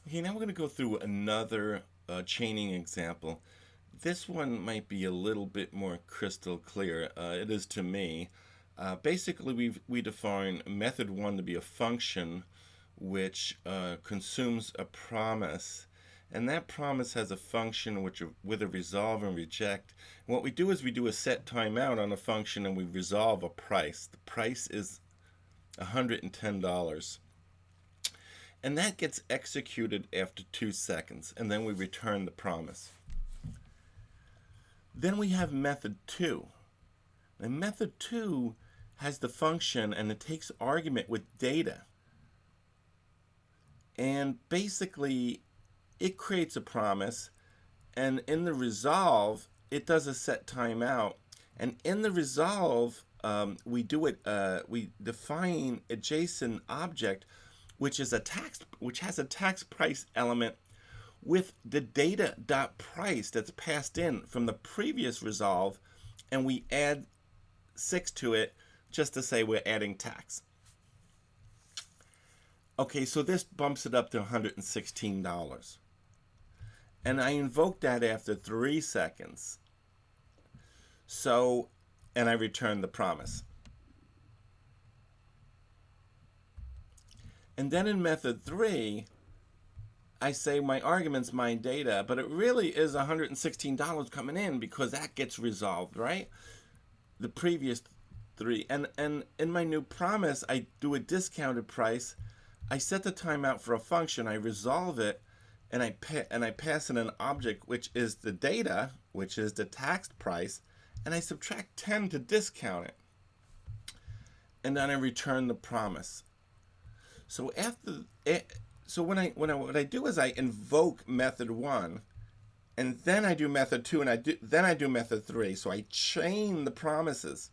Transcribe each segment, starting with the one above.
Okay, now we're going to go through another chaining example. This one might be a little bit more crystal clear. It is to me. Basically, we define method one to be a function which consumes a promise, and that promise has a function which with a resolve and reject. And what we do is we do a set timeout on a function and we resolve a price. The price is $110. And that gets executed after 2 seconds, and then we return the promise. Then we have method 2. And method 2 has the function and it takes argument with data. And basically, it creates a promise, and in the resolve, it does a set timeout. And in the resolve, we define a JSON object which has a tax price element with the data.price that's passed in from the previous resolve, and we add 6 to it just to say we're adding tax. Okay, so this bumps it up to $116. And I invoke that after 3 seconds. So, and I return the promise. And then in method 3, I say my argument's my data, but it really is $116 coming in because that gets resolved, right? The previous 3. And in my new promise, I do a discounted price. I set the timeout for a function, I resolve it, and I pass in an object which is the data, which is the taxed price, and I subtract 10 to discount it. And then I return the promise. So what I do is I invoke method 1, and then I do method 2, and then I do method 3. So I chain the promises,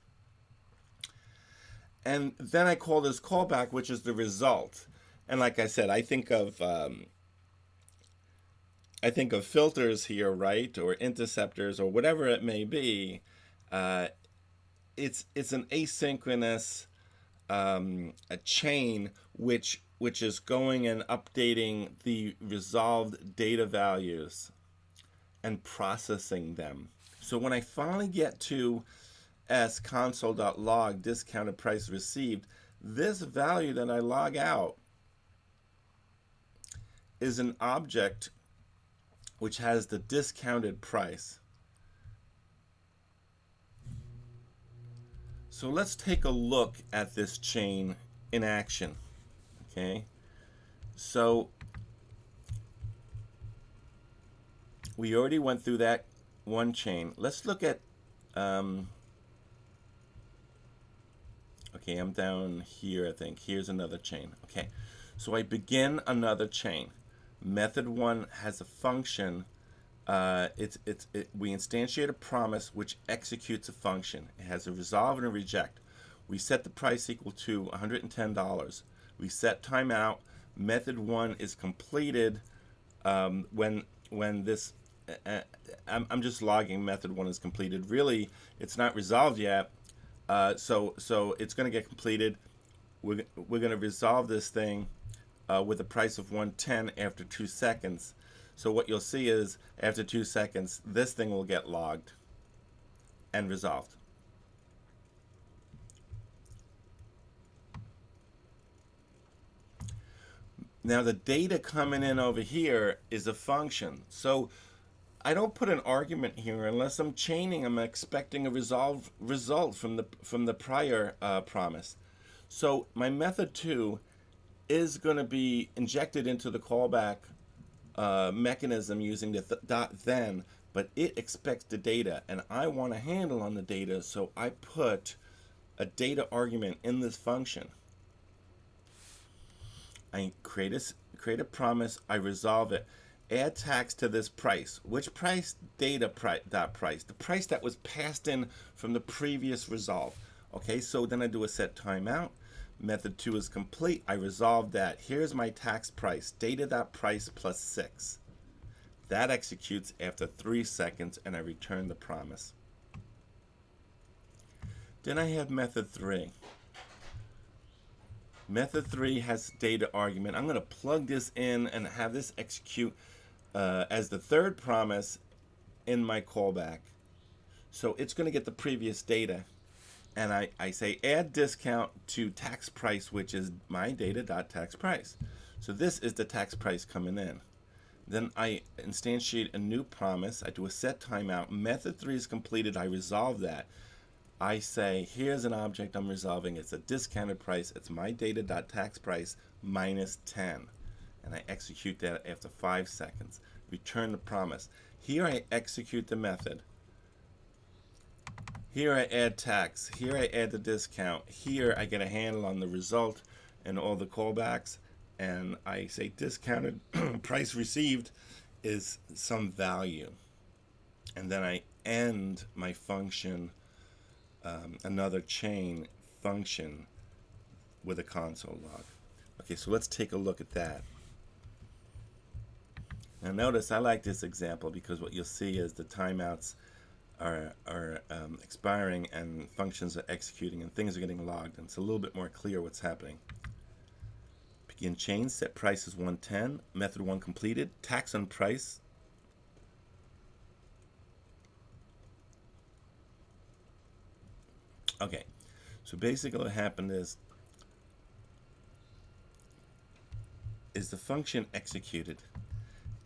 and then I call this callback, which is the result. And like I said, I think of filters here, right, or interceptors, or whatever it may be. It's an asynchronous a chain which is going and updating the resolved data values and processing them. So when I finally get to console.log discounted price received, this value that I log out is an object which has the discounted price. So let's take a look at this chain in action. Okay, so we already went through that one chain. Let's look at okay, I'm down here, I think. Here's another chain. Okay, so I begin another chain. Method 1 has a function. We instantiate a promise which executes a function. It has a resolve and a reject. We set the price equal to $110. We set timeout. Method 1 is completed when this. I'm just logging method 1 is completed. Really, it's not resolved yet. So it's going to get completed. We're going to resolve this thing with a price of 110 after 2 seconds. So what you'll see is after 2 seconds, this thing will get logged and resolved. Now the data coming in over here is a function. So I don't put an argument here unless I'm chaining. I'm expecting a result from the prior promise. So my method 2 is going to be injected into the callback mechanism using the then, but it expects the data, and I want a handle on the data, so I put a data argument in this function. I create a promise, I resolve it, add tax to this price. Which price? Data price, the price that was passed in from the previous resolve. Okay, so then I do a set timeout. Method 2 is complete. I resolve that. Here's my tax price, data.price plus 6. That executes after 3 seconds, and I return the promise. Then I have method 3. Method 3 has data argument. I'm going to plug this in and have this execute as the third promise in my callback. So it's going to get the previous data. And I say add discount to tax price, which is my data.tax price. So this is the tax price coming in. Then I instantiate a new promise. I do a set timeout. Method 3 is completed. I resolve that. I say, here's an object I'm resolving. It's a discounted price. It's my data.tax price minus 10. And I execute that after 5 seconds. Return the promise. Here I execute the method. Here I add tax. Here I add the discount. Here I get a handle on the result and all the callbacks. And I say discounted price received is some value. And then I end my function, another chain function with a console log. Okay, so let's take a look at that. Now notice I like this example because what you'll see is the timeouts are expiring and functions are executing and things are getting logged, and it's a little bit more clear what's happening. Begin chain, set price is 110, method 1 completed, tax on price. Okay, so basically what happened is the function executed,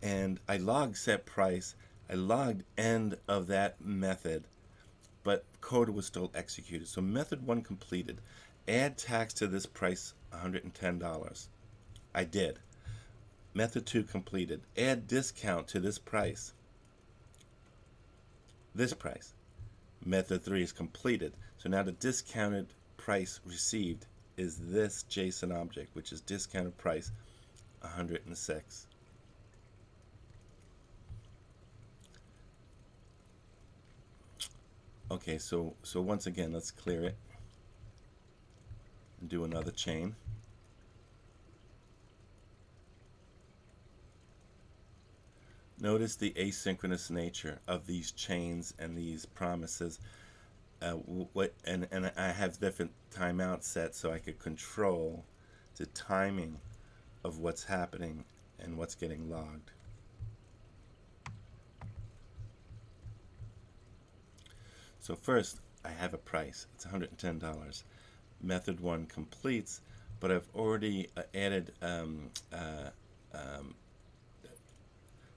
and I logged set price, I logged end of that method, but code was still executed. So method 1 completed, add tax to this price, $110. I did. Method 2 completed, add discount to this price. This price. Method 3 is completed. So now the discounted price received is this JSON object, which is discounted price 106. Okay, so once again, let's clear it and do another chain. Notice the asynchronous nature of these chains and these promises. And I have different timeout sets so I could control the timing of what's happening and what's getting logged. So first, I have a price. It's $110. Method 1 completes, but I've already added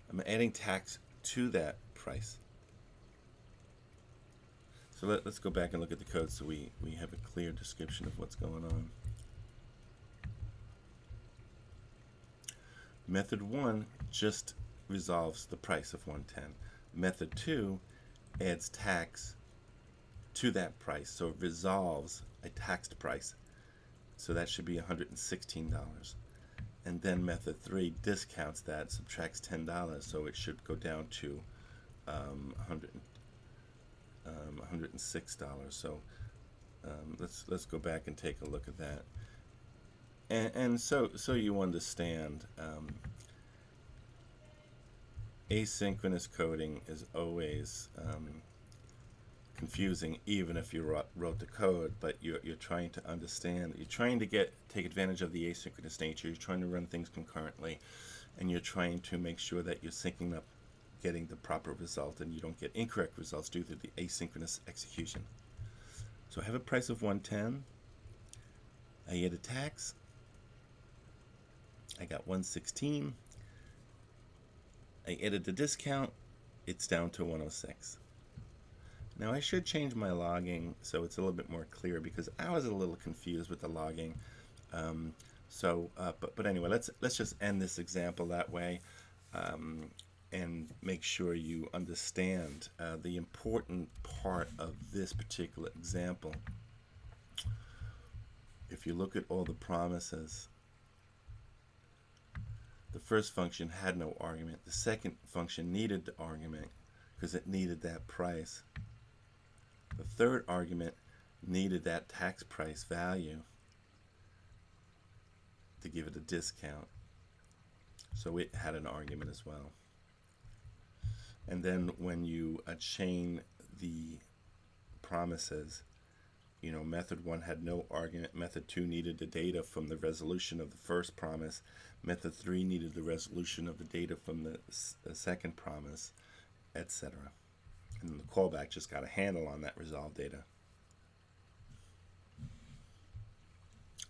I'm adding tax to that price. So let's go back and look at the code so we have a clear description of what's going on. Method 1 just resolves the price of 110. Method 2 adds tax to that price, so it resolves a taxed price. So that should be $116. And then method 3 discounts that, subtracts $10, so it should go down to $106. So let's go back and take a look at that. And so you understand, asynchronous coding is always confusing, even if you wrote the code, but you're trying to understand, you're trying to take advantage of the asynchronous nature, you're trying to run things concurrently, and you're trying to make sure that you're syncing up, getting the proper result, and you don't get incorrect results due to the asynchronous execution. So I have a price of 110, I add a tax, I got 116, I added the discount, it's down to 106. Now I should change my logging so it's a little bit more clear because I was a little confused with the logging. But anyway, let's just end this example that way and make sure you understand the important part of this particular example. If you look at all the promises, the first function had no argument. The second function needed the argument because it needed that price. The third argument needed that tax price value to give it a discount. So it had an argument as well. And then when you chain the promises, method 1 had no argument, method 2 needed the data from the resolution of the first promise, method 3 needed the resolution of the data from the second promise, etc. And then the callback just got a handle on that resolved data.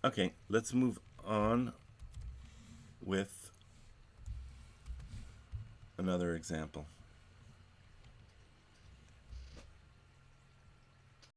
Okay, let's move on with another example.